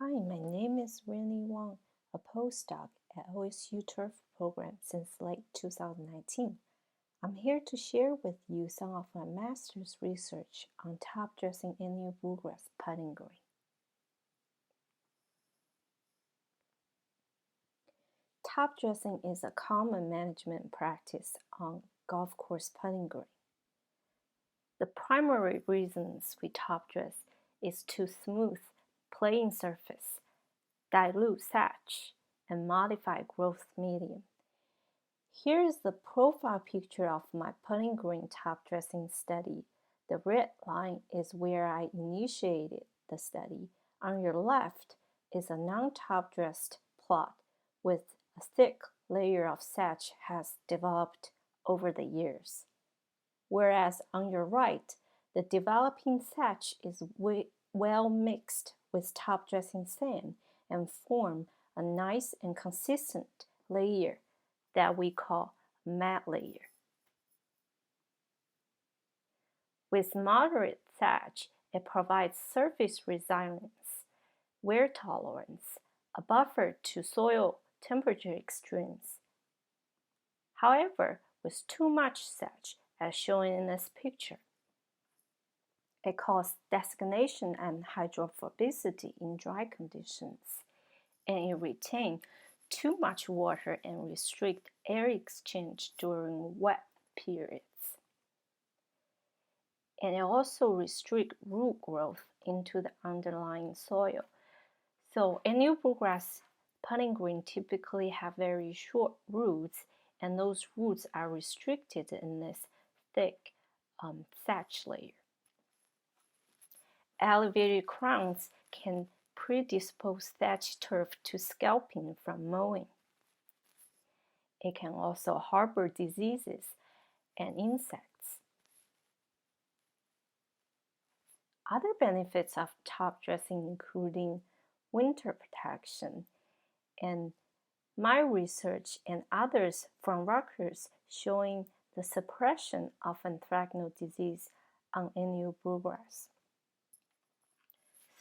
Hi, my name is Wang, a postdoc at OSU Turf program since late 2019. I'm here to share with you some of my master's research on top-dressing annual bluegrass putting green. Top dressing is a common management practice on golf course putting green. The primary reasons we top dress is to smooth playing surface, dilute thatch, and modify growth medium. Here is the profile picture of my putting green top dressing study. The red line is where I initiated the study. On your left is a non-top dressed plot with a thick layer of Satch has developed over the years. Whereas on your right, the developing Satch is well mixed with top dressing sand and form a nice and consistent layer that we call mat layer. With moderate thatch, it provides surface resilience, wear tolerance, a buffer to soil temperature extremes. However, with too much thatch, as shown in this picture, it causes designation and hydrophobicity in dry conditions, and it retains too much water and restrict air exchange during wet periods. And it also restricts root growth into the underlying soil. So annual bluegrass putting green typically have very short roots, and those roots are restricted in this thick thatch layer. Elevated crowns can predispose thatch turf to scalping from mowing. It can also harbor diseases and insects. Other benefits of top dressing including winter protection, and my research and others from Rutgers showing the suppression of anthracnose disease on annual bluegrass.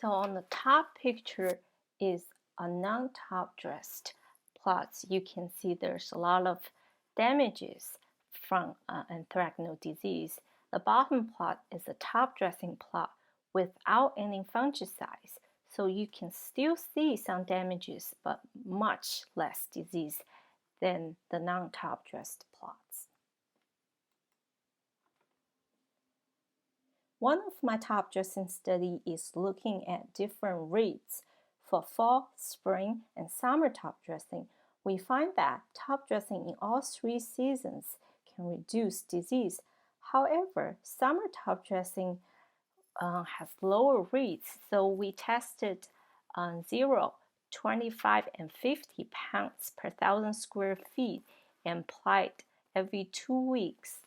So on the top picture is a non-top dressed plots. You can see there's a lot of damages from anthracnose disease. The bottom plot is a top dressing plot without any fungicides. So you can still see some damages, but much less disease than the non-top dressed plots. One of my top dressing studies is looking at different rates for fall, spring, and summer top dressing. We find that top dressing in all 3 seasons can reduce disease. However, summer top dressing has lower rates, so we tested 0, 25, and 50 pounds per 1,000 square feet and applied every 2 weeks.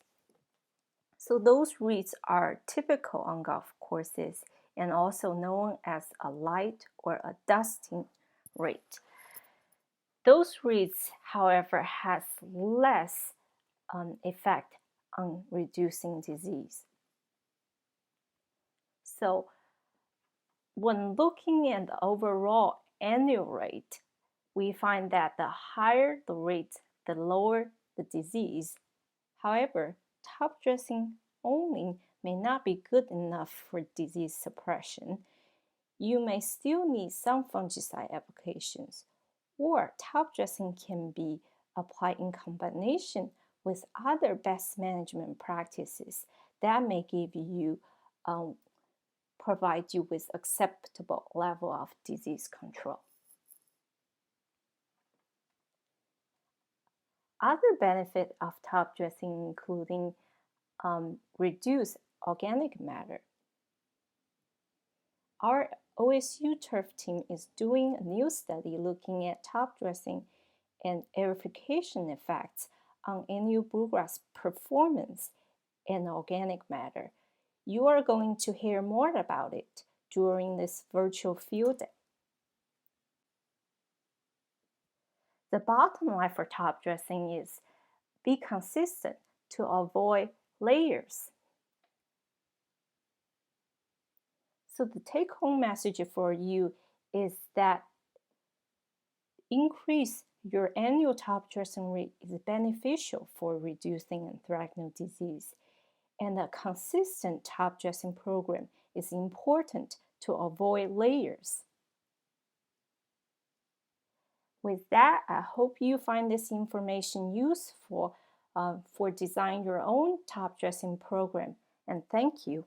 So those rates are typical on golf courses and also known as a light or a dusting rate. Those rates, however, has less effect on reducing disease. So when looking at the overall annual rate, we find that the higher the rate, the lower the disease. However, top dressing only may not be good enough for disease suppression. You may still need some fungicide applications, or top dressing can be applied in combination with other pest management practices that may provide you with acceptable level of disease control. Other benefits of top dressing including reduce organic matter. Our OSU turf team is doing a new study looking at top dressing and aerification effects on annual bluegrass performance and organic matter. You are going to hear more about it during this virtual field day. The bottom line for top dressing is be consistent to avoid layers. So the take-home message for you is that increase your annual top dressing rate is beneficial for reducing anthracnose disease, and a consistent top dressing program is important to avoid layers. With that, I hope you find this information useful for designing your own top dressing program, and thank you.